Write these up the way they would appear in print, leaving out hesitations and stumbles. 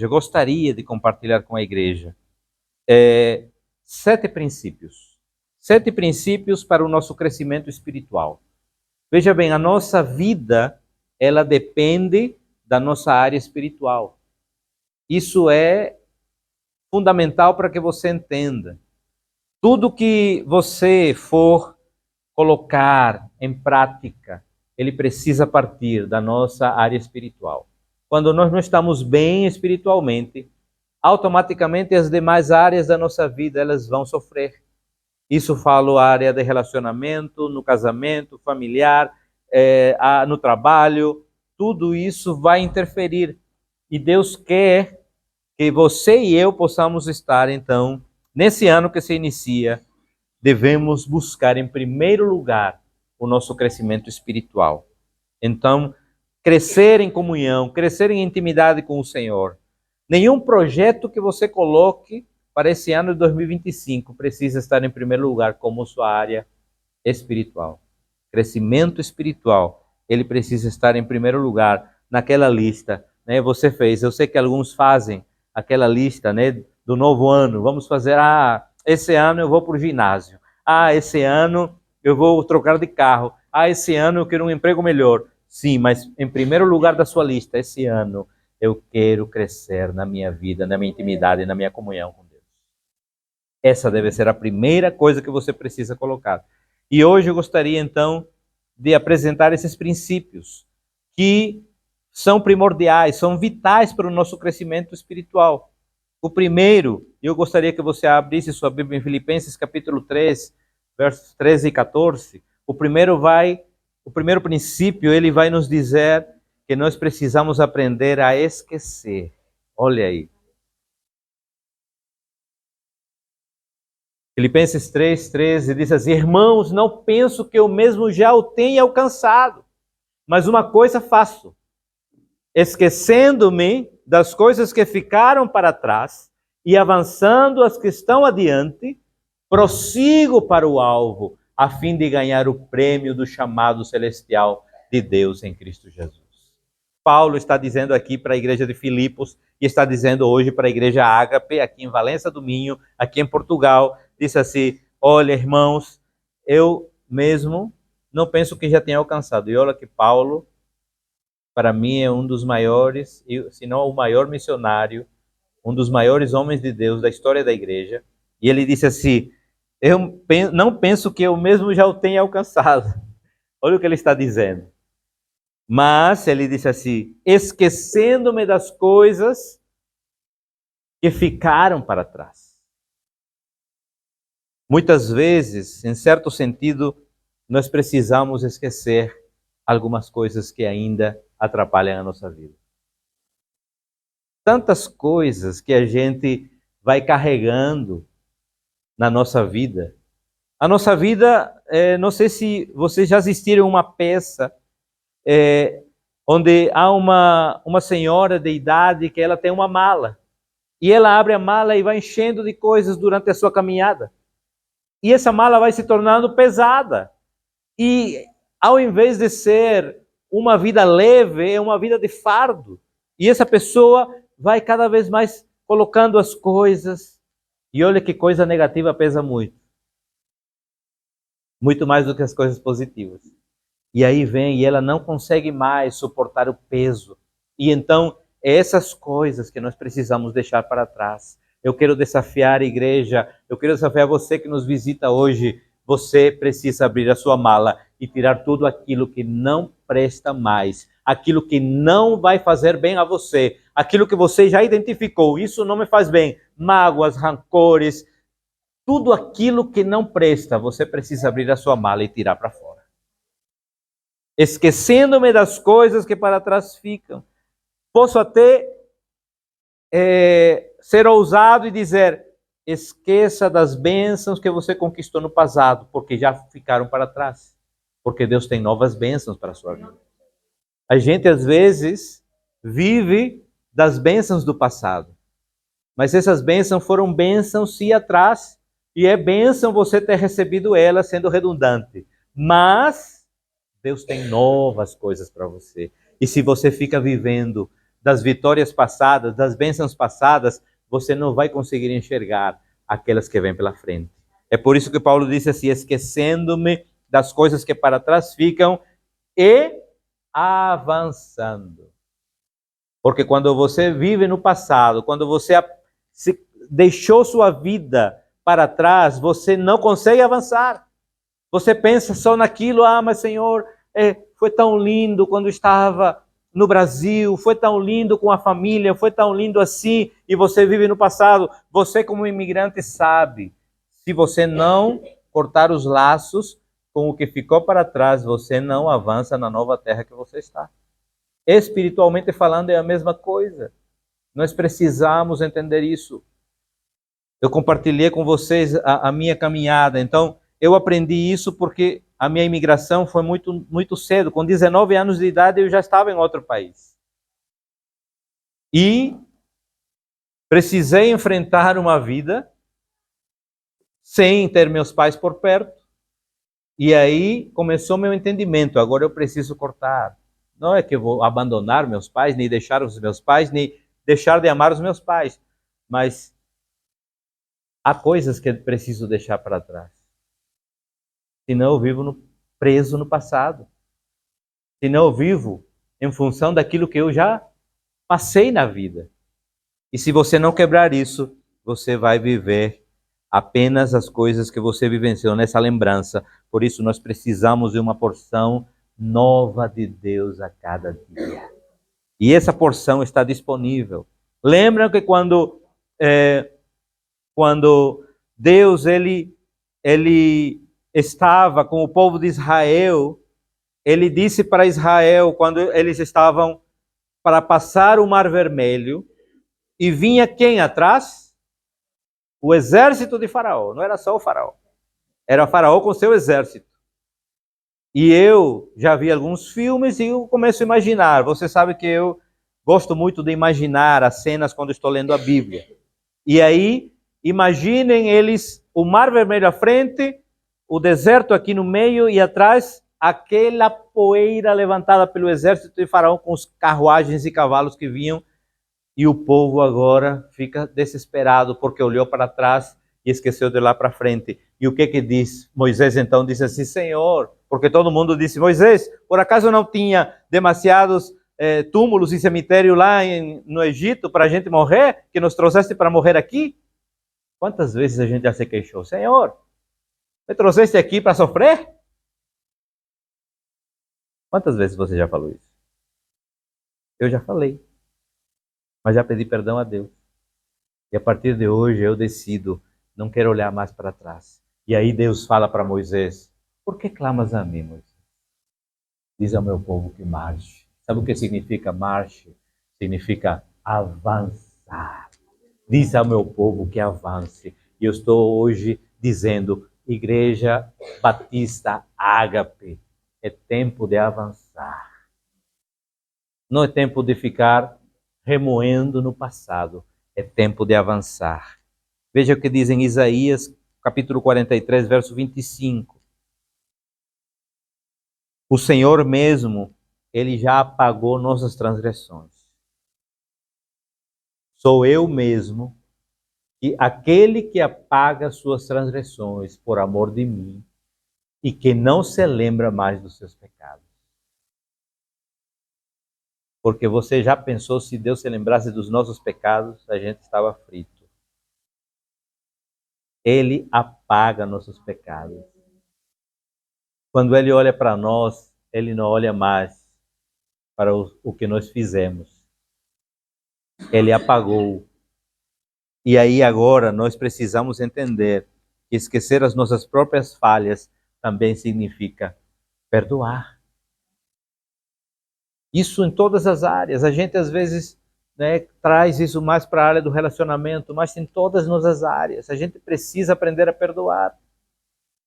Eu gostaria de compartilhar com a igreja 7 princípios. 7 princípios para o nosso crescimento espiritual. Veja bem, a nossa vida, ela depende da nossa área espiritual. Isso é fundamental para que você entenda. Tudo que você for colocar em prática, ele precisa partir da nossa área espiritual. Quando nós não estamos bem espiritualmente, automaticamente as demais áreas da nossa vida elas vão sofrer. Isso falo a área de relacionamento, no casamento, familiar, no trabalho, tudo isso vai interferir. E Deus quer que você e eu possamos estar, então, nesse ano que se inicia, devemos buscar em primeiro lugar o nosso crescimento espiritual. Então, crescer em comunhão, crescer em intimidade com o Senhor. Nenhum projeto que você coloque para esse ano de 2025 precisa estar em primeiro lugar como sua área espiritual. Crescimento espiritual, ele precisa estar em primeiro lugar naquela lista, né? Você fez, eu sei que alguns fazem aquela lista, né, do novo ano. Vamos fazer, esse ano eu vou para o ginásio. Esse ano eu vou trocar de carro. Esse ano eu quero um emprego melhor. Sim, mas em primeiro lugar da sua lista, esse ano eu quero crescer na minha vida, na minha intimidade, na minha comunhão com Deus. Essa deve ser a primeira coisa que você precisa colocar. E hoje eu gostaria, então, de apresentar esses princípios que são primordiais, são vitais para o nosso crescimento espiritual. O primeiro, eu gostaria que você abrisse sua Bíblia em Filipenses capítulo 3, versos 13 e 14. O primeiro princípio, ele vai nos dizer que nós precisamos aprender a esquecer. Olha aí. Filipenses 3, 13 diz assim: irmãos, não penso que eu mesmo já o tenha alcançado, mas uma coisa faço, esquecendo-me das coisas que ficaram para trás e avançando as que estão adiante, prossigo para o alvo, a fim de ganhar o prêmio do chamado celestial de Deus em Cristo Jesus. Paulo está dizendo aqui para a igreja de Filipos e está dizendo hoje para a igreja Ágape, aqui em Valença do Minho, aqui em Portugal, disse assim: olha, irmãos, eu mesmo não penso que já tenha alcançado. E olha que Paulo, para mim, é um dos maiores, se não o maior missionário, um dos maiores homens de Deus da história da igreja. E ele disse assim: eu não penso que eu mesmo já o tenha alcançado. Olha o que ele está dizendo. Mas ele disse assim: esquecendo-me das coisas que ficaram para trás. Muitas vezes, em certo sentido, nós precisamos esquecer algumas coisas que ainda atrapalham a nossa vida. Tantas coisas que a gente vai carregando na nossa vida. A nossa vida, não sei se vocês já assistiram a uma peça onde há uma senhora de idade que ela tem uma mala. E ela abre a mala e vai enchendo de coisas durante a sua caminhada. E essa mala vai se tornando pesada. E ao invés de ser uma vida leve, é uma vida de fardo. E essa pessoa vai cada vez mais colocando as coisas. E olha que coisa negativa pesa muito. Muito mais do que as coisas positivas. E aí vem e ela não consegue mais suportar o peso. E então, essas coisas que nós precisamos deixar para trás. Eu quero desafiar a igreja, eu quero desafiar você que nos visita hoje. Você precisa abrir a sua mala e tirar tudo aquilo que não presta mais, aquilo que não vai fazer bem a você, aquilo que você já identificou, isso não me faz bem, mágoas, rancores, tudo aquilo que não presta, você precisa abrir a sua mala e tirar para fora. Esquecendo-me das coisas que para trás ficam. Posso até ser ousado e dizer: esqueça das bênçãos que você conquistou no passado, porque já ficaram para trás. Porque Deus tem novas bênçãos para a sua vida. A gente, às vezes, vive das bênçãos do passado. Mas essas bênçãos foram bênçãos sim atrás. E é bênção você ter recebido elas, sendo redundante. Mas Deus tem novas coisas para você. E se você fica vivendo das vitórias passadas, das bênçãos passadas, você não vai conseguir enxergar aquelas que vêm pela frente. É por isso que Paulo disse assim: esquecendo-me das coisas que para trás ficam e avançando. Porque quando você vive no passado, quando você deixou sua vida para trás, você não consegue avançar. Você pensa só naquilo: ah, mas Senhor, foi tão lindo quando estava no Brasil, foi tão lindo com a família, foi tão lindo assim, e você vive no passado. Você, como imigrante, sabe, se você não cortar os laços com o que ficou para trás, você não avança na nova terra que você está. Espiritualmente falando, é a mesma coisa. Nós precisamos entender isso. Eu compartilhei com vocês a minha caminhada. Então, eu aprendi isso porque a minha imigração foi muito cedo. Com 19 anos de idade, eu já estava em outro país. E precisei enfrentar uma vida sem ter meus pais por perto. E aí começou meu entendimento. Agora eu preciso cortar. Não é que eu vou abandonar meus pais, nem deixar os meus pais, nem deixar de amar os meus pais. Mas há coisas que eu preciso deixar para trás. Senão eu vivo preso no passado. Senão eu vivo em função daquilo que eu já passei na vida. E se você não quebrar isso, você vai viver apenas as coisas que você vivenciou nessa lembrança. Por isso nós precisamos de uma porção nova de Deus a cada dia. E essa porção está disponível. Lembram que quando Deus ele estava com o povo de Israel, ele disse para Israel, quando eles estavam para passar o Mar Vermelho, e vinha quem atrás? O exército de Faraó. Não era só o Faraó. Era o Faraó com seu exército. E eu já vi alguns filmes e eu começo a imaginar. Você sabe que eu gosto muito de imaginar as cenas quando estou lendo a Bíblia. E aí, imaginem eles, o Mar Vermelho à frente, o deserto aqui no meio e atrás, aquela poeira levantada pelo exército de Faraó com os carruagens e cavalos que vinham. E o povo agora fica desesperado porque olhou para trás e esqueceu de olhar para frente. E o que diz? Moisés então disse assim: Senhor, porque todo mundo disse: Moisés, por acaso não tinha demasiados túmulos e cemitério lá no Egito para a gente morrer, que nos trouxeste para morrer aqui? Quantas vezes a gente já se queixou: Senhor, me trouxeste aqui para sofrer? Quantas vezes você já falou isso? Eu já falei. Mas já pedi perdão a Deus. E a partir de hoje eu decido, não quero olhar mais para trás. E aí Deus fala para Moisés: por que clamas a mim, Moisés? Diz ao meu povo que marche. Sabe o que significa marche? Significa avançar. Diz ao meu povo que avance. E eu estou hoje dizendo: Igreja Batista Ágape, é tempo de avançar. Não é tempo de ficar remoendo no passado. É tempo de avançar. Veja o que diz em Isaías, capítulo 43, verso 25. O Senhor mesmo, Ele já apagou nossas transgressões. Sou eu mesmo, e aquele que apaga suas transgressões por amor de mim, e que não se lembra mais dos seus pecados. Porque você já pensou, se Deus se lembrasse dos nossos pecados, a gente estava frito. Ele apaga nossos pecados. Quando Ele olha para nós, Ele não olha mais para o que nós fizemos. Ele apagou. E aí agora nós precisamos entender que esquecer as nossas próprias falhas também significa perdoar. Isso em todas as áreas. A gente às vezes traz isso mais para a área do relacionamento, mas em todas as áreas. A gente precisa aprender a perdoar.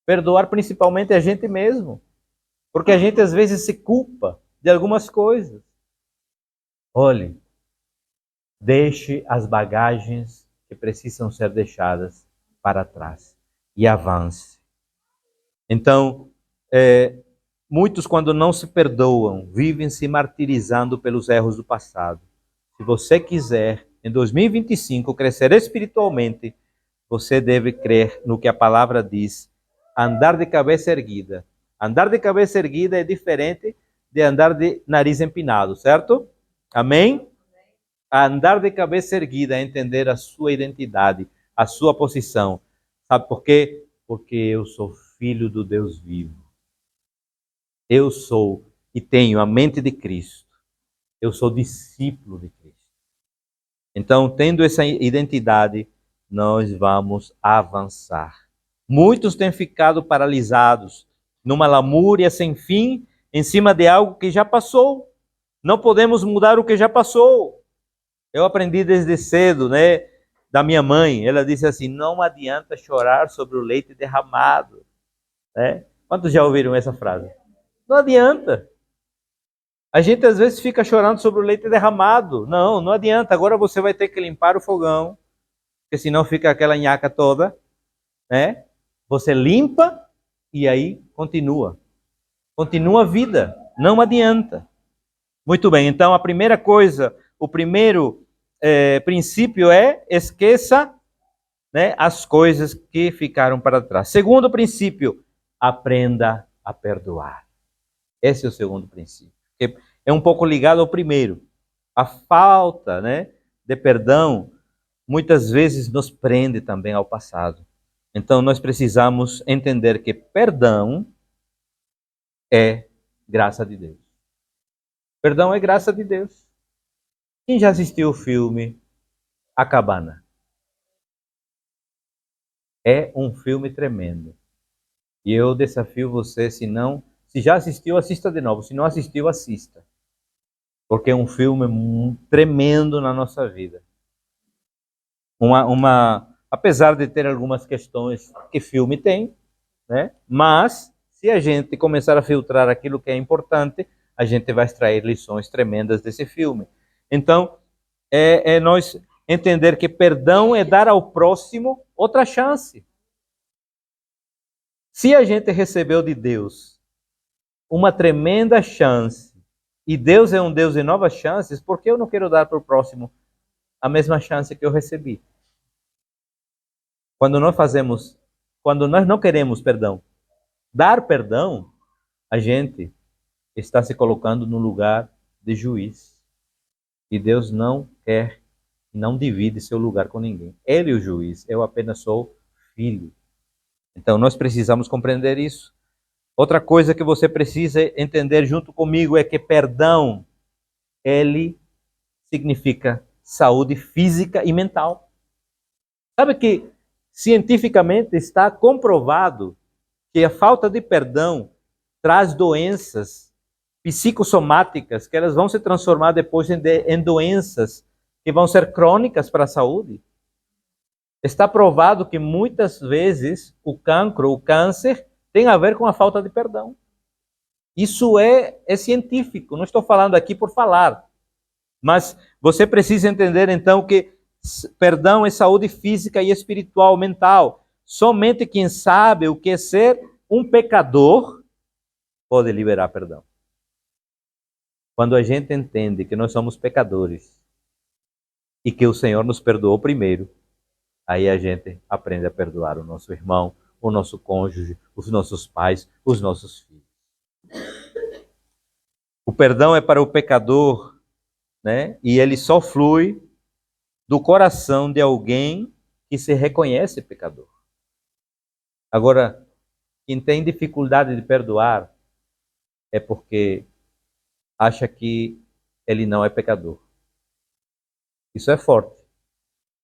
Perdoar principalmente a gente mesmo. Porque a gente às vezes se culpa de algumas coisas. Olhe, deixe as bagagens que precisam ser deixadas para trás e avance. Então, muitos, quando não se perdoam, vivem se martirizando pelos erros do passado. Se você quiser, em 2025, crescer espiritualmente, você deve crer no que a palavra diz, andar de cabeça erguida. Andar de cabeça erguida é diferente de andar de nariz empinado, certo? Amém? Andar de cabeça erguida é entender a sua identidade, a sua posição. Sabe por quê? Porque eu sou filho do Deus vivo. Eu sou e tenho a mente de Cristo. Eu sou discípulo de Cristo. Então, tendo essa identidade, nós vamos avançar. Muitos têm ficado paralisados numa lamúria sem fim, em cima de algo que já passou. Não podemos mudar o que já passou. Eu aprendi desde cedo, né, da minha mãe. Ela disse assim: não adianta chorar sobre o leite derramado. Né? Quantos já ouviram essa frase? Não adianta. A gente às vezes fica chorando sobre o leite derramado. Não, não adianta. Agora você vai ter que limpar o fogão, porque senão fica aquela nhaca toda, né? Você limpa e aí continua. Continua a vida. Não adianta. Muito bem. Então a primeira coisa, o primeiro princípio é esqueça, né, as coisas que ficaram para trás. Segundo princípio, aprenda a perdoar. Esse é o segundo princípio. É um pouco ligado ao primeiro. A falta, né, de perdão muitas vezes nos prende também ao passado. Então nós precisamos entender que perdão é graça de Deus. Perdão é graça de Deus. Quem já assistiu o filme A Cabana? É um filme tremendo. E eu desafio você, se já assistiu, assista de novo. Se não assistiu, assista. Porque é um filme tremendo na nossa vida. Apesar de ter algumas questões que filme tem, né? Mas se a gente começar a filtrar aquilo que é importante, a gente vai extrair lições tremendas desse filme. Então, é nós entender que perdão é dar ao próximo outra chance. Se a gente recebeu de Deus uma tremenda chance, e Deus é um Deus de novas chances, por que eu não quero dar para o próximo a mesma chance que eu recebi? Quando nós não queremos dar perdão, a gente está se colocando no lugar de juiz. E Deus não quer, não divide seu lugar com ninguém. Ele é o juiz, eu apenas sou filho. Então nós precisamos compreender isso. Outra coisa que você precisa entender junto comigo é que perdão, ele significa saúde física e mental. Sabe que cientificamente está comprovado que a falta de perdão traz doenças psicossomáticas que elas vão se transformar depois em doenças que vão ser crônicas para a saúde. Está provado que muitas vezes o cancro, o câncer, tem a ver com a falta de perdão. Isso é científico, não estou falando aqui por falar. Mas você precisa entender então que perdão é saúde física e espiritual, mental. Somente quem sabe o que é ser um pecador pode liberar perdão. Quando a gente entende que nós somos pecadores e que o Senhor nos perdoou primeiro, aí a gente aprende a perdoar o nosso irmão, o nosso cônjuge, os nossos pais, os nossos filhos. O perdão é para o pecador, né? E ele só flui do coração de alguém que se reconhece pecador. Agora, quem tem dificuldade de perdoar é porque acha que ele não é pecador. Isso é forte,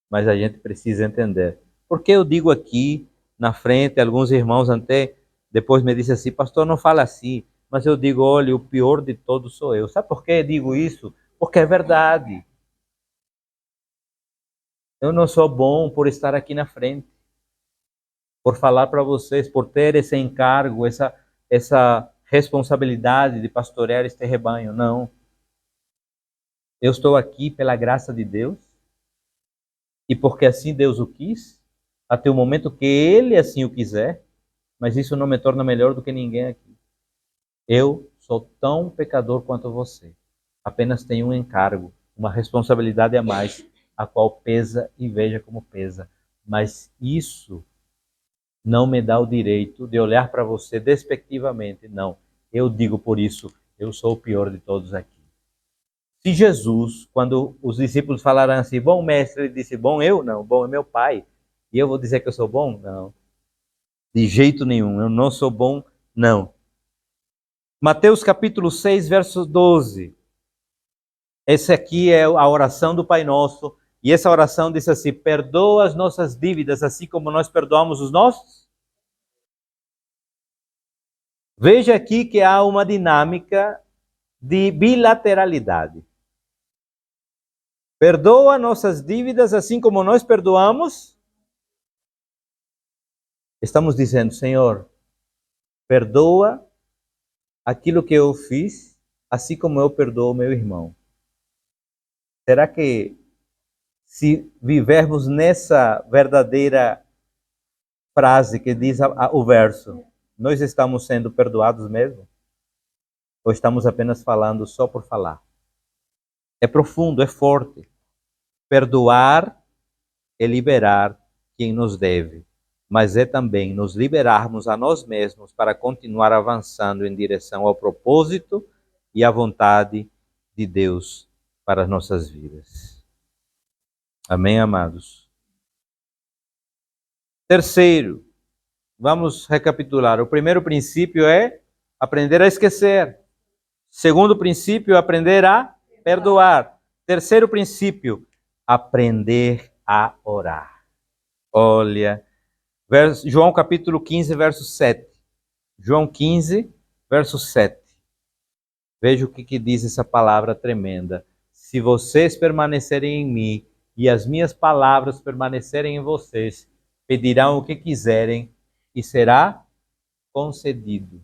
mas a gente precisa entender. Porque eu digo aqui na frente, alguns irmãos até depois me dizem assim: pastor, não fala assim. Mas eu digo: olha, o pior de todos sou eu. Sabe por que eu digo isso? Porque é verdade. Eu não sou bom por estar aqui na frente, por falar para vocês, por ter esse encargo, essa responsabilidade de pastorear este rebanho. Não. Eu estou aqui pela graça de Deus e porque assim Deus o quis, até o momento que Ele assim o quiser, mas isso não me torna melhor do que ninguém aqui. Eu sou tão pecador quanto você. Apenas tenho um encargo, uma responsabilidade a mais, a qual pesa e veja como pesa. Mas isso não me dá o direito de olhar para você despectivamente. Não, eu digo por isso, eu sou o pior de todos aqui. Se Jesus, quando os discípulos falaram assim, bom mestre, ele disse, bom eu? Não, bom é meu pai. E eu vou dizer que eu sou bom? Não. De jeito nenhum, eu não sou bom, não. Mateus capítulo 6, verso 12. Esse aqui é a oração do Pai Nosso. E essa oração diz assim, perdoa as nossas dívidas, assim como nós perdoamos os nossos. Veja aqui que há uma dinâmica de bilateralidade. Perdoa nossas dívidas, assim como nós perdoamos. Estamos dizendo, Senhor, perdoa aquilo que eu fiz, assim como eu perdoo meu irmão. Será que se vivermos nessa verdadeira frase que diz o verso, nós estamos sendo perdoados mesmo? Ou estamos apenas falando só por falar? É profundo, é forte. Perdoar é liberar quem nos deve, mas é também nos liberarmos a nós mesmos para continuar avançando em direção ao propósito e à vontade de Deus para as nossas vidas. Amém, amados? Terceiro, vamos recapitular. O primeiro princípio é aprender a esquecer. Segundo princípio, aprender a perdoar. Terceiro princípio, aprender a orar. Olha, João capítulo 15, verso 7. João 15, verso 7. Veja o que diz essa palavra tremenda. Se vocês permanecerem em mim e as minhas palavras permanecerem em vocês, pedirão o que quiserem e será concedido.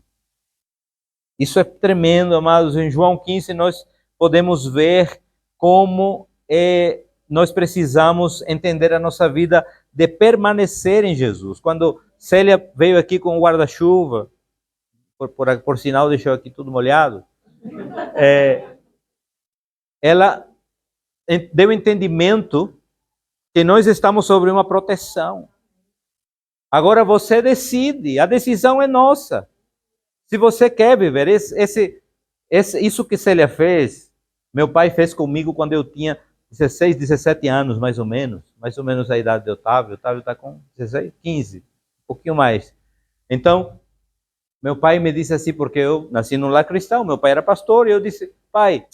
Isso é tremendo, amados. Em João 15 nós podemos ver como nós precisamos entender a nossa vida de permanecer em Jesus. Quando Célia veio aqui com o guarda-chuva, por sinal deixou aqui tudo molhado, ela deu entendimento que nós estamos sobre uma proteção. Agora você decide, a decisão é nossa. Se você quer viver, isso que Célia fez, meu pai fez comigo quando eu tinha 16, 17 anos, mais ou menos a idade de Otávio. Otávio está com 16, 15, um pouquinho mais. Então, meu pai me disse assim, porque eu nasci num lar cristão, meu pai era pastor, e eu disse, pai,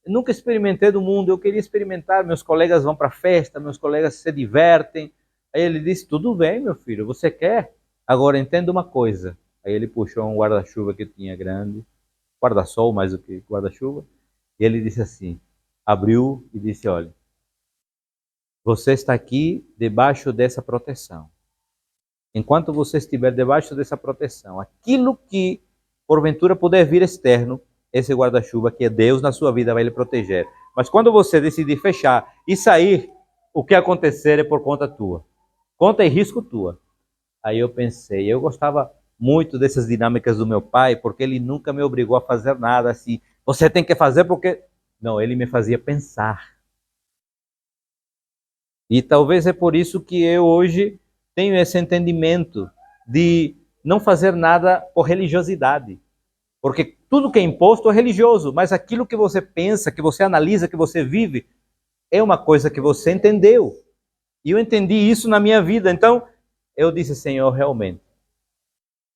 eu nunca experimentei do mundo, eu queria experimentar, meus colegas vão para festa, meus colegas se divertem. Aí ele disse, tudo bem, meu filho, você quer? Agora entenda uma coisa. Aí ele puxou um guarda-chuva que tinha grande, guarda-sol mais do que guarda-chuva, e ele disse assim, abriu e disse, olha, você está aqui debaixo dessa proteção. Enquanto você estiver debaixo dessa proteção, aquilo que porventura puder vir externo, esse guarda-chuva que é Deus na sua vida vai lhe proteger. Mas quando você decidir fechar e sair, o que acontecer é por conta tua. Conta e risco tua. Aí eu pensei, eu gostava muito dessas dinâmicas do meu pai, porque ele nunca me obrigou a fazer nada assim. Você tem que fazer porque... Não, ele me fazia pensar. E talvez é por isso que eu hoje tenho esse entendimento de não fazer nada por religiosidade. Porque tudo que é imposto é religioso, mas aquilo que você pensa, que você analisa, que você vive, é uma coisa que você entendeu. E eu entendi isso na minha vida. Então, eu disse, Senhor, realmente,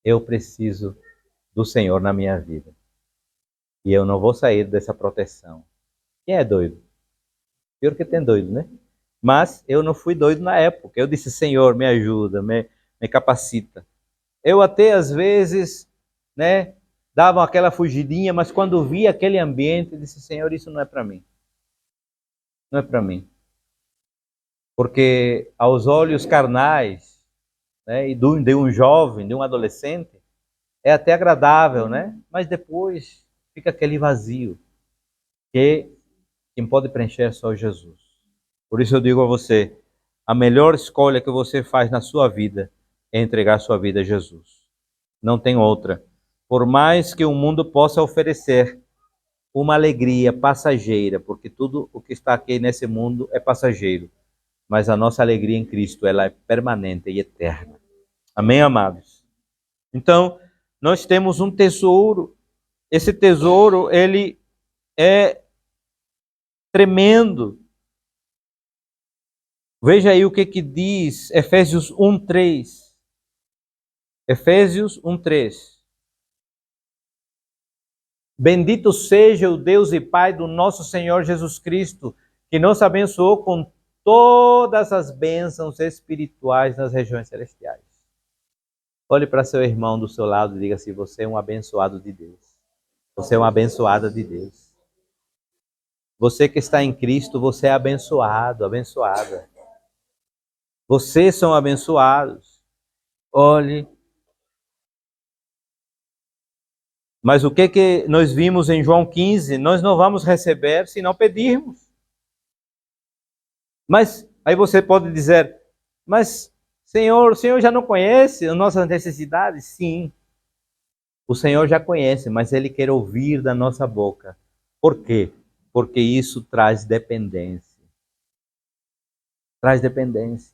eu preciso do Senhor na minha vida. E eu não vou sair dessa proteção. Quem é doido? Pior que tem doido, né? Mas eu não fui doido na época. Eu disse, Senhor, me ajuda, me capacita. Eu até, às vezes, né, dava aquela fugidinha, mas quando via aquele ambiente, disse, Senhor, isso não é para mim. Não é para mim. Porque aos olhos carnais, né, e de um jovem, de um adolescente, é até agradável, né? Mas depois fica aquele vazio que quem pode preencher é só Jesus. Por isso eu digo a você, a melhor escolha que você faz na sua vida é entregar sua vida a Jesus. Não tem outra. Por mais que o mundo possa oferecer, uma alegria passageira, porque tudo o que está aqui nesse mundo é passageiro, mas a nossa alegria em Cristo, ela é permanente e eterna. Amém, amados? Então, nós temos um tesouro. Esse tesouro, ele é tremendo. Veja aí o que diz Efésios 1:3. Efésios 1:3. Bendito seja o Deus e Pai do nosso Senhor Jesus Cristo, que nos abençoou com todas as bênçãos espirituais nas regiões celestiais. Olhe para seu irmão do seu lado e diga assim: você é um abençoado de Deus. Você é uma abençoada de Deus. Você que está em Cristo, você é abençoado, abençoada. Vocês são abençoados. Olhe. Mas o que nós vimos em João 15? Nós não vamos receber se não pedirmos. Mas aí você pode dizer, mas Senhor, o Senhor já não conhece as nossas necessidades? Sim, o Senhor já conhece, mas Ele quer ouvir da nossa boca. Por quê? Porque isso traz dependência. Traz dependência.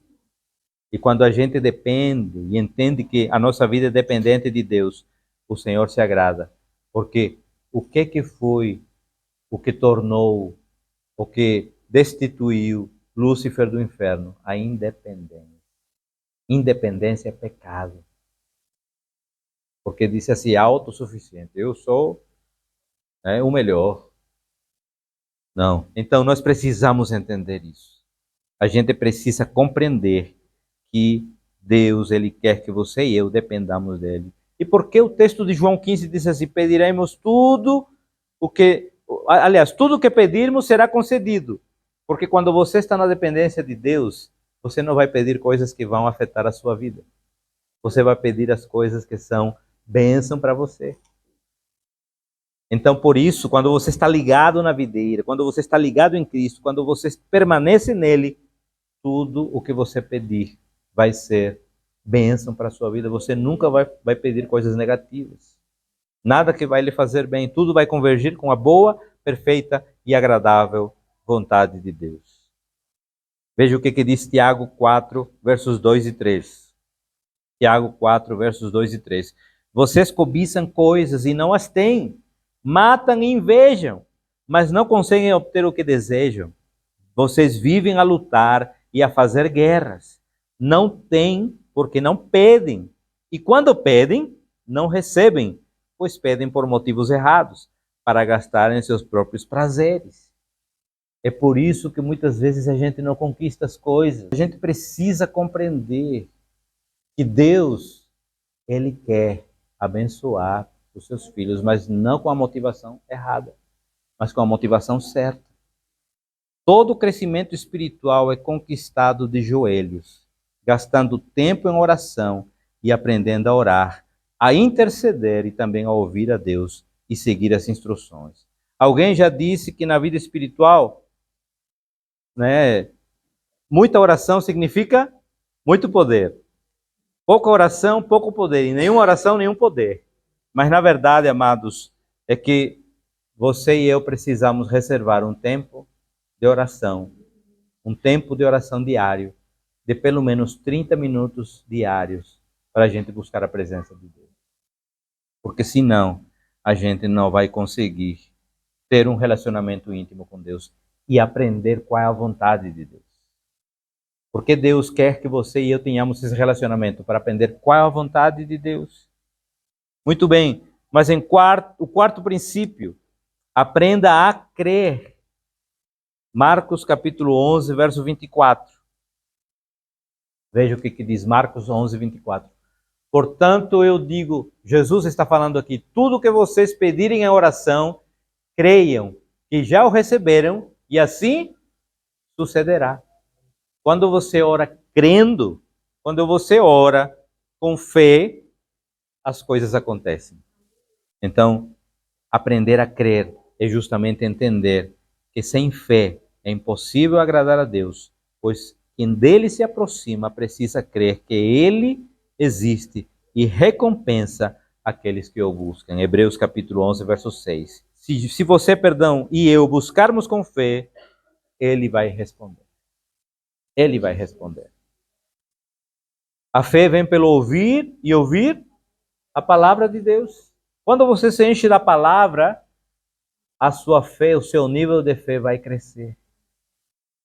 E quando a gente depende e entende que a nossa vida é dependente de Deus, o Senhor se agrada. Porque o que foi o que tornou, o que destituiu Lúcifer do inferno? A independência. Independência é pecado. Porque disse assim, autossuficiente. Eu sou o melhor. Não. Então nós precisamos entender isso. A gente precisa compreender que Deus, Ele quer que você e eu dependamos dEle. E por que o texto de João 15 diz assim, pediremos tudo o que... Aliás, tudo o que pedirmos será concedido. Porque quando você está na dependência de Deus, você não vai pedir coisas que vão afetar a sua vida. Você vai pedir as coisas que são bênção para você. Então, por isso, quando você está ligado na videira, quando você está ligado em Cristo, quando você permanece nele, tudo o que você pedir vai ser bênção para a sua vida. Você nunca vai pedir coisas negativas. Nada que vai lhe fazer bem. Tudo vai convergir com a boa, perfeita e agradável vontade de Deus. Veja o que diz Tiago 4, versos 2 e 3. Tiago 4, versos 2 e 3. Vocês cobiçam coisas e não as têm. Matam e invejam, mas não conseguem obter o que desejam. Vocês vivem a lutar e a fazer guerras. Não têm porque não pedem. E quando pedem, não recebem, pois pedem por motivos errados, para gastarem seus próprios prazeres. É por isso que muitas vezes a gente não conquista as coisas. A gente precisa compreender que Deus, Ele quer abençoar os seus filhos, mas não com a motivação errada, mas com a motivação certa. Todo crescimento espiritual é conquistado de joelhos, gastando tempo em oração e aprendendo a orar, a interceder e também a ouvir a Deus e seguir as instruções. Alguém já disse que na vida espiritual, muita oração significa muito poder. Pouca oração, pouco poder. E nenhuma oração, nenhum poder. Mas na verdade, amados, é que você e eu precisamos reservar um tempo de oração, um tempo de oração diário, de pelo menos 30 minutos diários, para a gente buscar a presença de Deus. Porque senão, a gente não vai conseguir ter um relacionamento íntimo com Deus e aprender qual é a vontade de Deus. Porque Deus quer que você e eu tenhamos esse relacionamento para aprender qual é a vontade de Deus. Muito bem, mas o quarto princípio, aprenda a crer. Marcos capítulo 11, verso 24. Veja o que diz Marcos 11, 24. Portanto, eu digo, Jesus está falando aqui, tudo o que vocês pedirem em oração, creiam que já o receberam e assim sucederá. Quando você ora crendo, quando você ora com fé, as coisas acontecem. Então, aprender a crer é justamente entender que sem fé é impossível agradar a Deus, pois quem dele se aproxima precisa crer que ele existe e recompensa aqueles que o buscam. Hebreus capítulo 11, verso 6. Se você, perdão, e eu buscarmos com fé, Ele vai responder. Ele vai responder. A fé vem pelo ouvir e ouvir a palavra de Deus. Quando você se enche da palavra, a sua fé, o seu nível de fé vai crescer.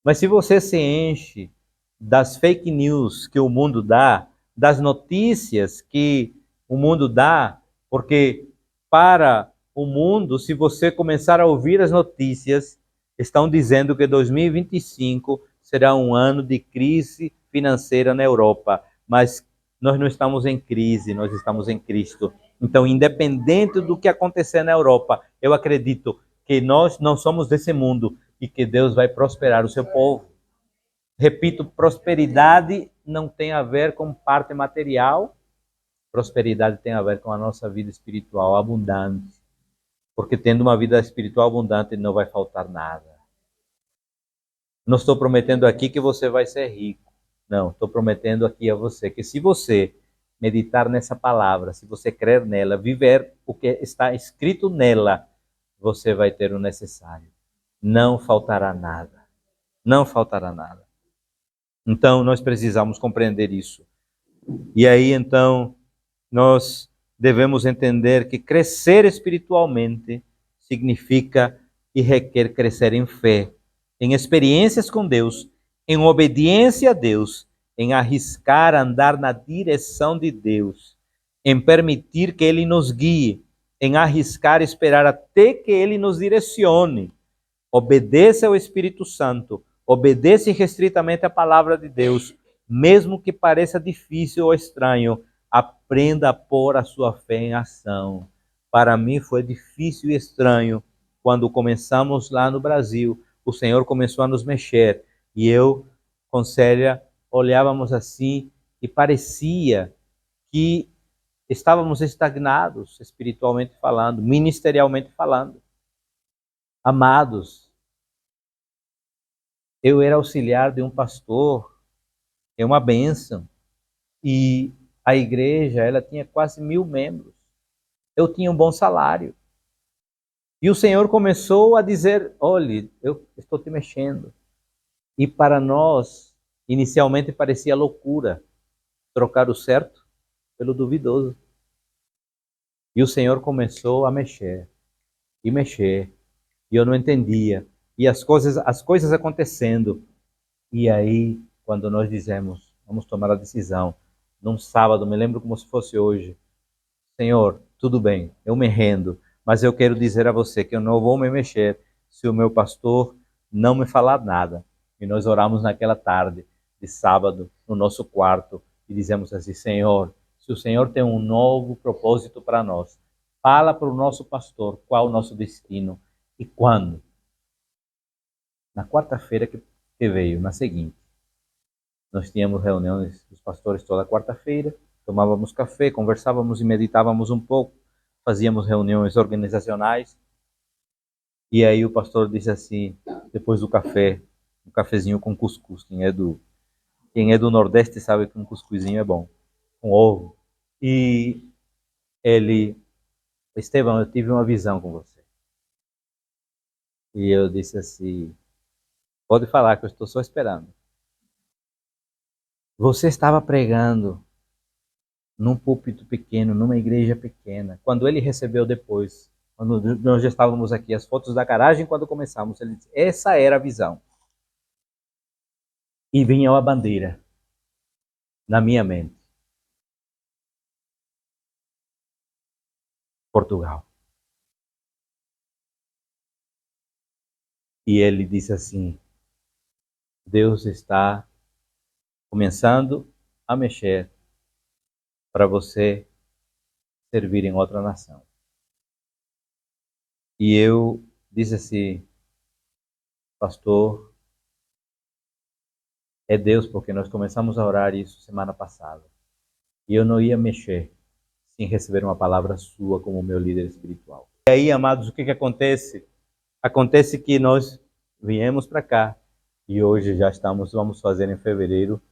Mas se você se enche das fake news que o mundo dá, das notícias que o mundo dá, porque para o mundo, se você começar a ouvir as notícias, estão dizendo que 2025 será um ano de crise financeira na Europa, mas nós não estamos em crise, nós estamos em Cristo. Então, independente do que acontecer na Europa, eu acredito que nós não somos desse mundo e que Deus vai prosperar o seu povo. Repito, prosperidade não tem a ver com parte material, prosperidade tem a ver com a nossa vida espiritual abundante. Porque tendo uma vida espiritual abundante, não vai faltar nada. Não estou prometendo aqui que você vai ser rico. Não, estou prometendo aqui a você que se você meditar nessa palavra, se você crer nela, viver o que está escrito nela, você vai ter o necessário. Não faltará nada. Não faltará nada. Então, nós precisamos compreender isso. E aí, então, nós devemos entender que crescer espiritualmente significa e requer crescer em fé, em experiências com Deus, em obediência a Deus, em arriscar andar na direção de Deus, em permitir que Ele nos guie, em arriscar esperar até que Ele nos direcione. Obedeça ao Espírito Santo, obedece restritamente a palavra de Deus, mesmo que pareça difícil ou estranho, aprenda a pôr a sua fé em ação. Para mim foi difícil e estranho quando começamos lá no Brasil, o Senhor começou a nos mexer e eu, com Célia, olhávamos assim e parecia que estávamos estagnados, espiritualmente falando, ministerialmente falando. Amados, eu era auxiliar de um pastor, é uma bênção, e a igreja ela tinha quase 1.000 membros. Eu tinha um bom salário. E o Senhor começou a dizer, olhe, eu estou te mexendo. E para nós, inicialmente parecia loucura trocar o certo pelo duvidoso. E o Senhor começou a mexer, e mexer, e eu não entendia. E as coisas acontecendo. E aí, quando nós dizemos, vamos tomar a decisão, num sábado, me lembro como se fosse hoje, Senhor, tudo bem, eu me rendo, mas eu quero dizer a você que eu não vou me mexer se o meu pastor não me falar nada. E nós oramos naquela tarde de sábado, no nosso quarto, e dizemos assim, Senhor, se o Senhor tem um novo propósito para nós, fala para o nosso pastor qual o nosso destino e quando. Na quarta-feira que veio, na seguinte, nós tínhamos reuniões dos pastores toda quarta-feira, tomávamos café, conversávamos e meditávamos um pouco, fazíamos reuniões organizacionais. E aí o pastor disse assim, depois do café, um cafezinho com cuscuz. Quem é do Nordeste sabe que um cuscuzinho é bom, com ovo. E ele, Estevão, eu tive uma visão com você. E eu disse assim, pode falar que eu estou só esperando. Você estava pregando num púlpito pequeno, numa igreja pequena. Quando ele recebeu depois, quando nós já estávamos aqui, as fotos da garagem, quando começamos, ele disse, essa era a visão. E vinha uma bandeira na minha mente. Portugal. E ele disse assim, Deus está começando a mexer para você servir em outra nação. E eu disse assim, pastor, é Deus, porque nós começamos a orar isso semana passada. E eu não ia mexer sem receber uma palavra sua como meu líder espiritual. E aí, amados, o que acontece? Acontece que nós viemos para cá e hoje já vamos fazer em fevereiro,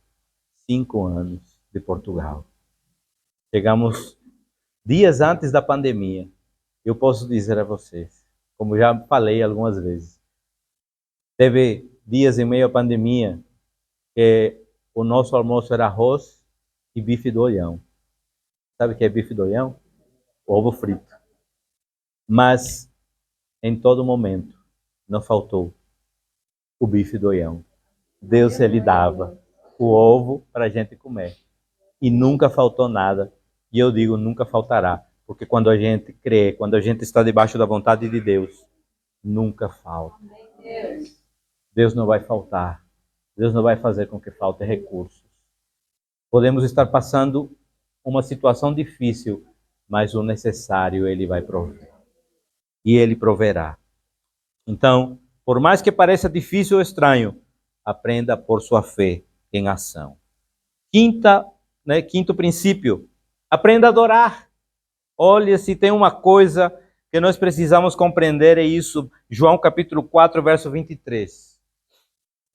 5 anos de Portugal. Chegamos dias antes da pandemia. Eu posso dizer a vocês, como já falei algumas vezes. Teve dias em meio à pandemia que o nosso almoço era arroz e bife do olhão. Sabe o que é bife do olhão? Ovo frito. Mas em todo momento não faltou o bife do olhão. Deus, ele dava o ovo para a gente comer. E nunca faltou nada. E eu digo, nunca faltará. Porque quando a gente crê, quando a gente está debaixo da vontade de Deus, nunca falta. Deus não vai faltar. Deus não vai fazer com que falte recursos. Podemos estar passando uma situação difícil, mas o necessário ele vai prover. E ele proverá. Então, por mais que pareça difícil ou estranho, aprenda a pôr sua fé em ação. Quinto princípio, aprenda a adorar. Olha, se tem uma coisa que nós precisamos compreender é isso. João capítulo 4, verso 23.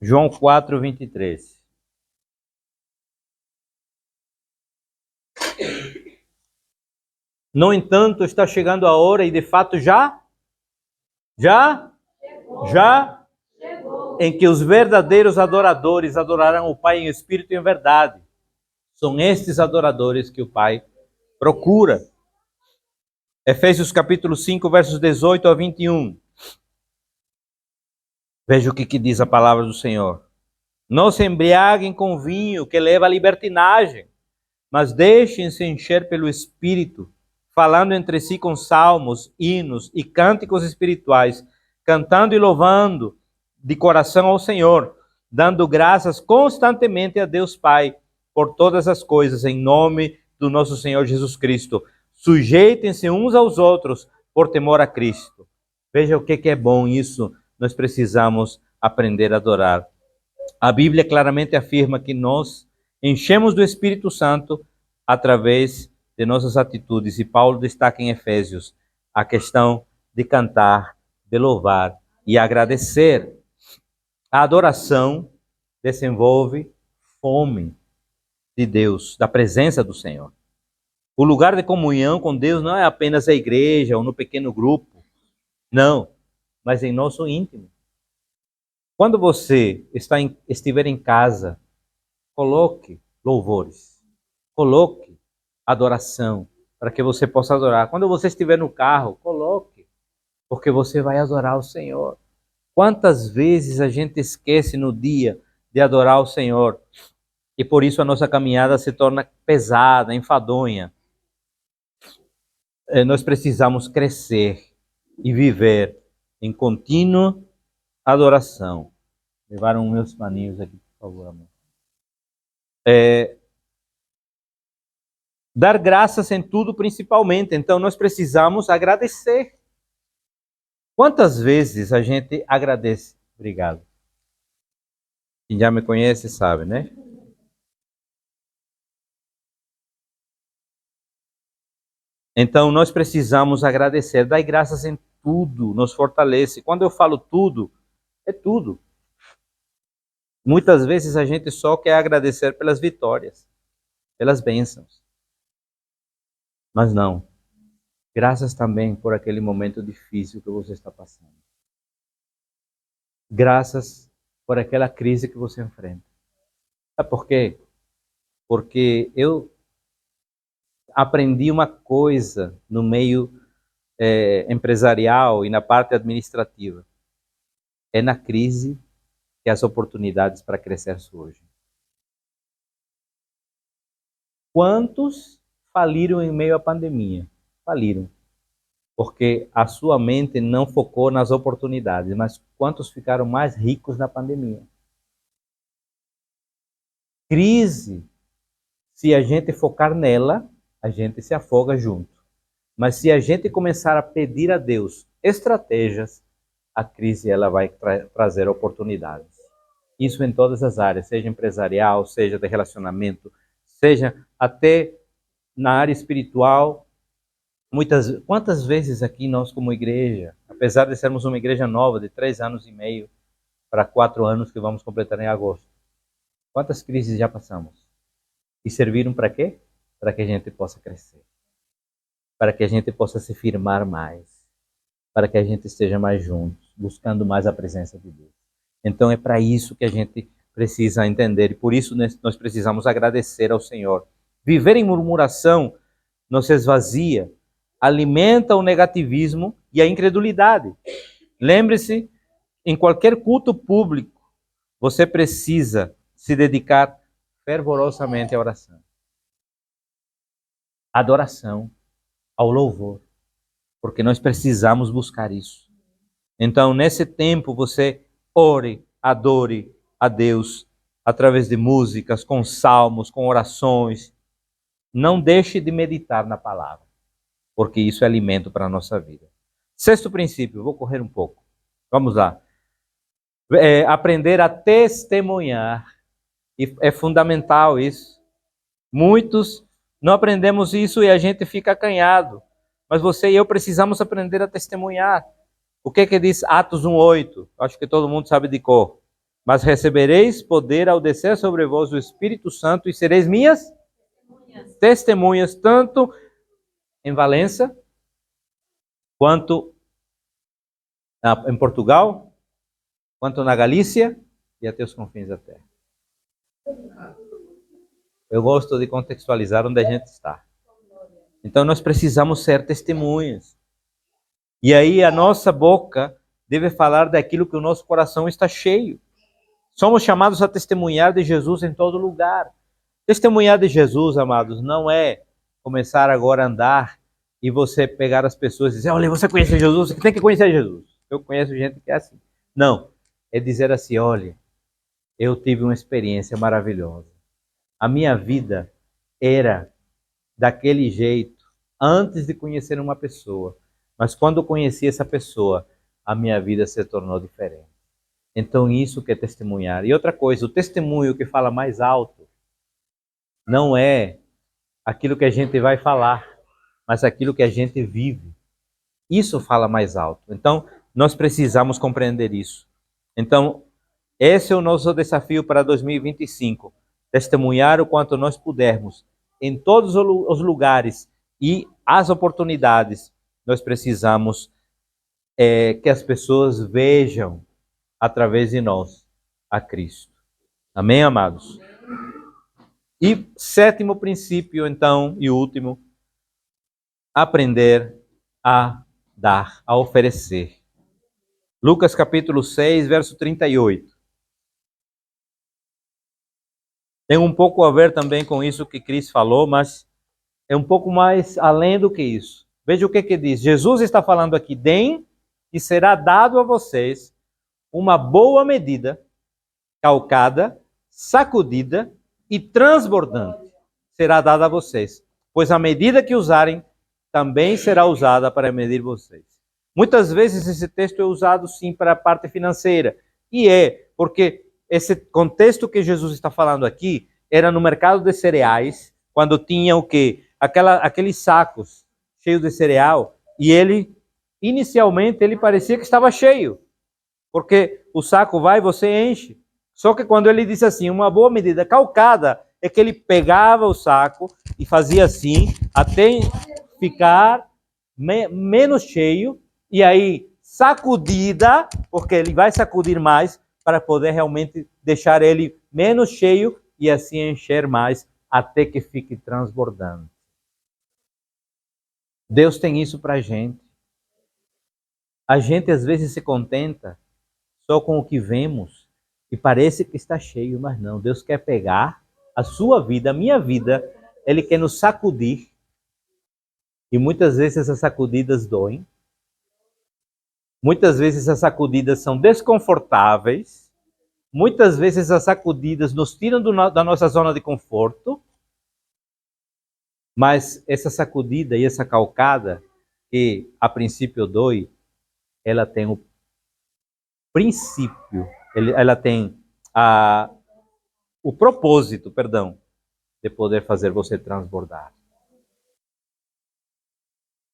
João 4, 23. No entanto, está chegando a hora e de fato já, em que os verdadeiros adoradores adorarão o Pai em espírito e em verdade. São estes adoradores que o Pai procura. Efésios capítulo 5, versos 18 a 21. Veja o que diz a palavra do Senhor. Não se embriaguem com vinho que leva à libertinagem, mas deixem-se encher pelo Espírito, falando entre si com salmos, hinos e cânticos espirituais, cantando e louvando de coração ao Senhor, dando graças constantemente a Deus Pai por todas as coisas, em nome do nosso Senhor Jesus Cristo. Sujeitem-se uns aos outros por temor a Cristo. Veja o que é bom isso. Nós precisamos aprender a adorar. A Bíblia claramente afirma que nós enchemos do Espírito Santo através de nossas atitudes. E Paulo destaca em Efésios a questão de cantar, de louvar e agradecer. A adoração desenvolve fome de Deus, da presença do Senhor. O lugar de comunhão com Deus não é apenas a igreja ou no pequeno grupo. Não, mas em nosso íntimo. Quando você estiver em casa, coloque louvores, coloque adoração, para que você possa adorar. Quando você estiver no carro, coloque, porque você vai adorar o Senhor. Quantas vezes a gente esquece no dia de adorar o Senhor, e por isso a nossa caminhada se torna pesada, enfadonha. Nós precisamos crescer e viver em contínua adoração. Levaram meus paninhos aqui, por favor, amor. Dar graças em tudo, principalmente. Então, nós precisamos agradecer. Quantas vezes a gente agradece? Obrigado. Quem já me conhece sabe, né? Então, nós precisamos agradecer. Dar graças em tudo nos fortalece. Quando eu falo tudo, é tudo. Muitas vezes a gente só quer agradecer pelas vitórias, pelas bênçãos. Mas não. Graças também por aquele momento difícil que você está passando. Graças por aquela crise que você enfrenta. Sabe por quê? Porque eu aprendi uma coisa no meio empresarial e na parte administrativa. É na crise que as oportunidades para crescer surgem. Quantos faliram em meio à pandemia? Faliram. Porque a sua mente não focou nas oportunidades, mas quantos ficaram mais ricos na pandemia? Crise, se a gente focar nela, a gente se afoga junto. Mas se a gente começar a pedir a Deus estratégias, a crise ela vai trazer oportunidades. Isso em todas as áreas, seja empresarial, seja de relacionamento, seja até na área espiritual. Quantas vezes aqui nós como igreja, apesar de sermos uma igreja nova de 3 anos e meio para 4 anos que vamos completar em agosto, quantas crises já passamos? E serviram para quê? Para que a gente possa crescer. Para que a gente possa se firmar mais. para que a gente esteja mais juntos, buscando mais a presença de Deus. Então é para isso que a gente precisa entender, e por isso nós precisamos agradecer ao Senhor. Viver em murmuração nos esvazia, alimenta o negativismo e a incredulidade. Lembre-se, em qualquer culto público, você precisa se dedicar fervorosamente à oração, à adoração, ao louvor, porque nós precisamos buscar isso. Então, nesse tempo, você ore, adore a Deus através de músicas, com salmos, com orações. Não deixe de meditar na palavra, porque isso é alimento para a nossa vida. Sexto princípio, vou correr um pouco. Vamos lá. Aprender a testemunhar. E é fundamental isso. Muitos não aprendemos isso e a gente fica acanhado. Mas você e eu precisamos aprender a testemunhar. O que diz Atos 1:8? Acho que todo mundo sabe de cor. Mas recebereis poder ao descer sobre vós o Espírito Santo e sereis minhas testemunhas, tanto em Valença, quanto em Portugal, quanto na Galícia e até os confins da terra. Eu gosto de contextualizar onde a gente está. Então nós precisamos ser testemunhas. E aí a nossa boca deve falar daquilo que o nosso coração está cheio. Somos chamados a testemunhar de Jesus em todo lugar. Testemunhar de Jesus, amados, não é começar agora a andar e você pegar as pessoas e dizer, olha, você conhece Jesus? Você tem que conhecer Jesus. Eu conheço gente que é assim. Não, é dizer assim, olha, eu tive uma experiência maravilhosa. A minha vida era daquele jeito antes de conhecer uma pessoa. Mas quando eu conheci essa pessoa, a minha vida se tornou diferente. Então isso que é testemunhar. E outra coisa, o testemunho que fala mais alto não é aquilo que a gente vai falar, mas aquilo que a gente vive. Isso fala mais alto. Então nós precisamos compreender isso. Então esse é o nosso desafio para 2025. Testemunhar o quanto nós pudermos em todos os lugares e as oportunidades. Nós precisamos que as pessoas vejam através de nós a Cristo. Amém, amados? E sétimo princípio, então, e último, aprender a dar, a oferecer. Lucas capítulo 6, verso 38. Tem um pouco a ver também com isso que Cris falou, mas é um pouco mais além do que isso. Veja o que diz. Jesus está falando aqui, deem e será dado a vocês uma boa medida, calcada, sacudida e transbordante. Será dada a vocês, pois a medida que usarem também será usada para medir vocês. Muitas vezes esse texto é usado sim para a parte financeira, e porque esse contexto que Jesus está falando aqui era no mercado de cereais, quando tinha o quê? Aqueles sacos cheios de cereal, e inicialmente, ele parecia que estava cheio, porque o saco vai e você enche. Só que quando ele disse assim, uma boa medida calcada, é que ele pegava o saco e fazia assim, até ficar menos cheio, e aí sacudida, porque ele vai sacudir mais, para poder realmente deixar ele menos cheio e assim encher mais, até que fique transbordando. Deus tem isso para a gente. A gente às vezes se contenta só com o que vemos e parece que está cheio, mas não. Deus quer pegar a sua vida, a minha vida, Ele quer nos sacudir. E muitas vezes essas sacudidas doem. Muitas vezes as sacudidas são desconfortáveis. Muitas vezes as sacudidas nos tiram da nossa zona de conforto. Mas essa sacudida e essa calcada, que a princípio dói, ela tem o princípio, ela tem o propósito, de poder fazer você transbordar.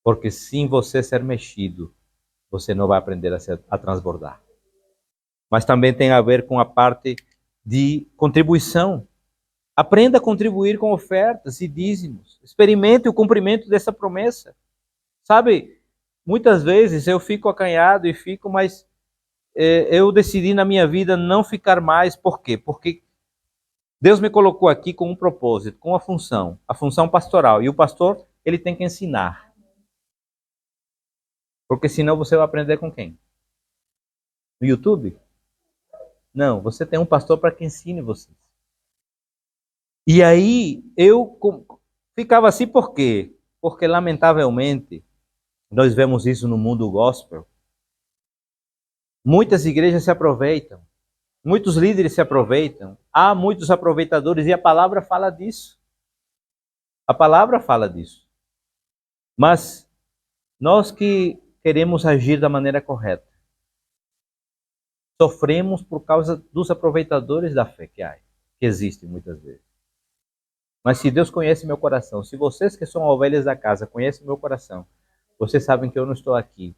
Porque sem você ser mexido, você não vai aprender a transbordar. Mas também tem a ver com a parte de contribuição. Aprenda a contribuir com ofertas e dízimos. Experimente o cumprimento dessa promessa. Sabe, muitas vezes eu fico acanhado e fico, mas eu decidi na minha vida não ficar mais. Por quê? Porque Deus me colocou aqui com um propósito, com a função pastoral. E o pastor, ele tem que ensinar. Porque senão você vai aprender com quem? No YouTube? Não, você tem um pastor para que ensine vocês. E aí eu ficava assim por quê? Porque lamentavelmente nós vemos isso no mundo gospel. Muitas igrejas se aproveitam, muitos líderes se aproveitam, há muitos aproveitadores e a palavra fala disso. A palavra fala disso. Mas nós que queremos agir da maneira correta, sofremos por causa dos aproveitadores da fé que existem muitas vezes. Mas se Deus conhece meu coração, se vocês que são ovelhas da casa conhecem meu coração, vocês sabem que eu não estou aqui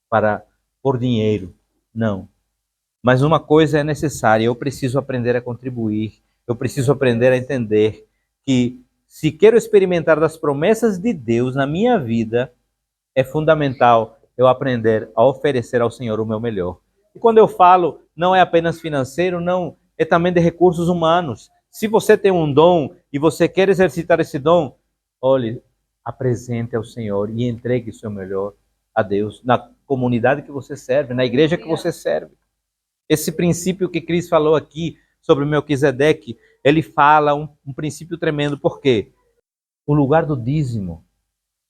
para por dinheiro, não. Mas uma coisa é necessária, eu preciso aprender a contribuir, eu preciso aprender a entender que se quero experimentar das promessas de Deus na minha vida, é fundamental eu aprender a oferecer ao Senhor o meu melhor. E quando eu falo, não é apenas financeiro, não, é também de recursos humanos. Se você tem um dom e você quer exercitar esse dom, olhe, apresente ao Senhor e entregue o seu melhor a Deus, na comunidade que você serve, na igreja que você serve. Esse princípio que Cristo falou aqui sobre Melquisedeque, ele fala um princípio tremendo. Por quê? O lugar do dízimo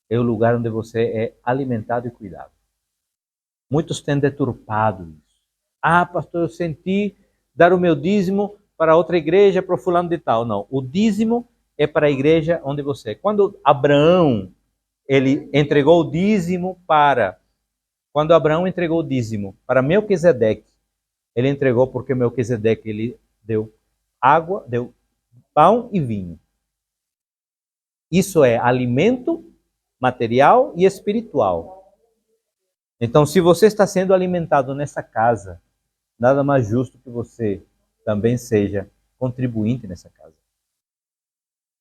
é o lugar onde você é alimentado e cuidado. Muitos têm deturpado isso. Ah, pastor, eu senti dar o meu dízimo para outra igreja, para o fulano de tal. Não, o dízimo é para a igreja onde você é. Quando Abraão, ele entregou o dízimo Quando Abraão entregou o dízimo para Melquisedeque, ele entregou porque Melquisedeque ele deu água, deu pão e vinho. Isso é alimento material e espiritual. Então, se você está sendo alimentado nessa casa, nada mais justo que você também seja contribuinte nessa casa.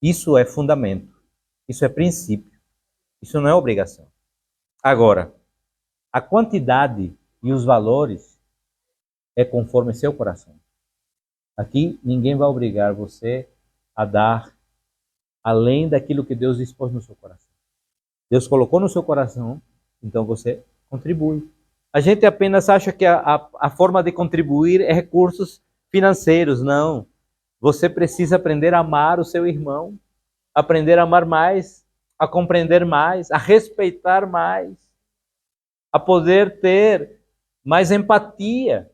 Isso é fundamento, isso é princípio, isso não é obrigação. Agora, a quantidade e os valores é conforme seu coração. Aqui ninguém vai obrigar você a dar além daquilo que Deus dispôs no seu coração. Deus colocou no seu coração, então você contribui. A gente apenas acha que a forma de contribuir é recursos financeiros. Não. Você precisa aprender a amar o seu irmão, aprender a amar mais, a compreender mais, a respeitar mais, a poder ter mais empatia.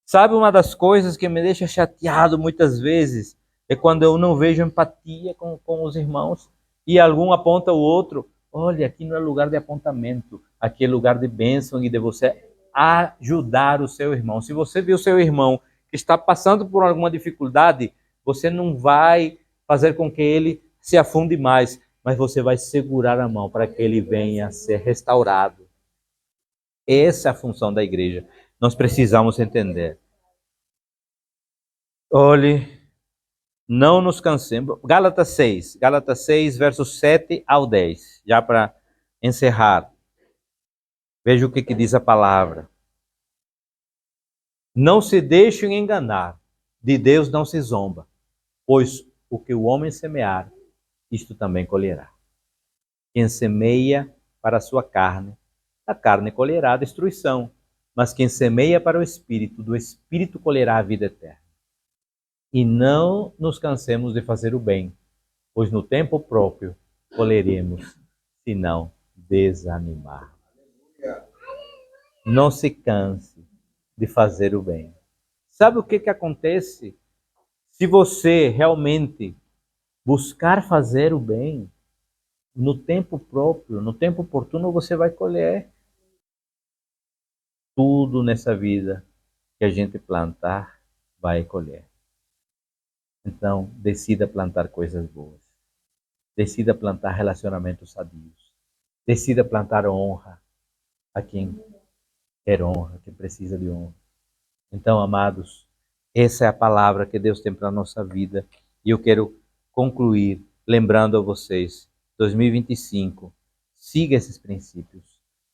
Sabe, uma das coisas que me deixa chateado muitas vezes é quando eu não vejo empatia com os irmãos e algum aponta o outro. Olha, aqui não é lugar de apontamento, aqui é lugar de bênção e de você ajudar o seu irmão. Se você viu o seu irmão que está passando por alguma dificuldade, você não vai fazer com que ele se afunde mais, mas você vai segurar a mão para que ele venha a ser restaurado. Essa é a função da igreja. Nós precisamos entender. Olhe, não nos cansemos. Gálatas 6, versos 7 ao 10. Já para encerrar. Veja o que diz a palavra. Não se deixem enganar, de Deus não se zomba, pois o que o homem semear, isto também colherá. Quem semeia para a sua carne, a carne colherá a destruição, mas quem semeia para o Espírito, do Espírito colherá a vida eterna. E não nos cansemos de fazer o bem, pois no tempo próprio colheremos, se não desanimar. Não se canse de fazer o bem. Sabe o que acontece? Se você realmente buscar fazer o bem, no tempo próprio, no tempo oportuno, você vai colher. Tudo nessa vida que a gente plantar, vai colher. Então, decida plantar coisas boas. Decida plantar relacionamentos sadios. Decida plantar honra a quem quer honra, quem precisa de honra. Então, amados, essa é a palavra que Deus tem para a nossa vida. E eu quero concluir lembrando a vocês, 2025, siga esses princípios.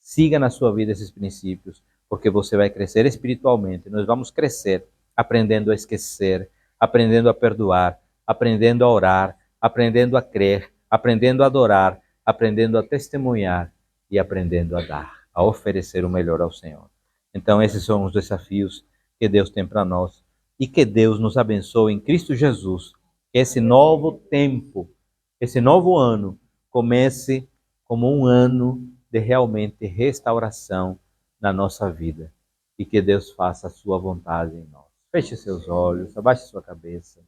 Siga na sua vida esses princípios, porque você vai crescer espiritualmente. Nós vamos crescer aprendendo a esquecer, aprendendo a perdoar, aprendendo a orar, aprendendo a crer, aprendendo a adorar, aprendendo a testemunhar e aprendendo a dar, a oferecer o melhor ao Senhor. Então, esses são os desafios que Deus tem para nós e que Deus nos abençoe em Cristo Jesus. Que esse novo tempo, esse novo ano, comece como um ano de realmente restauração na nossa vida e que Deus faça a sua vontade em nós. Feche seus olhos, abaixe sua cabeça.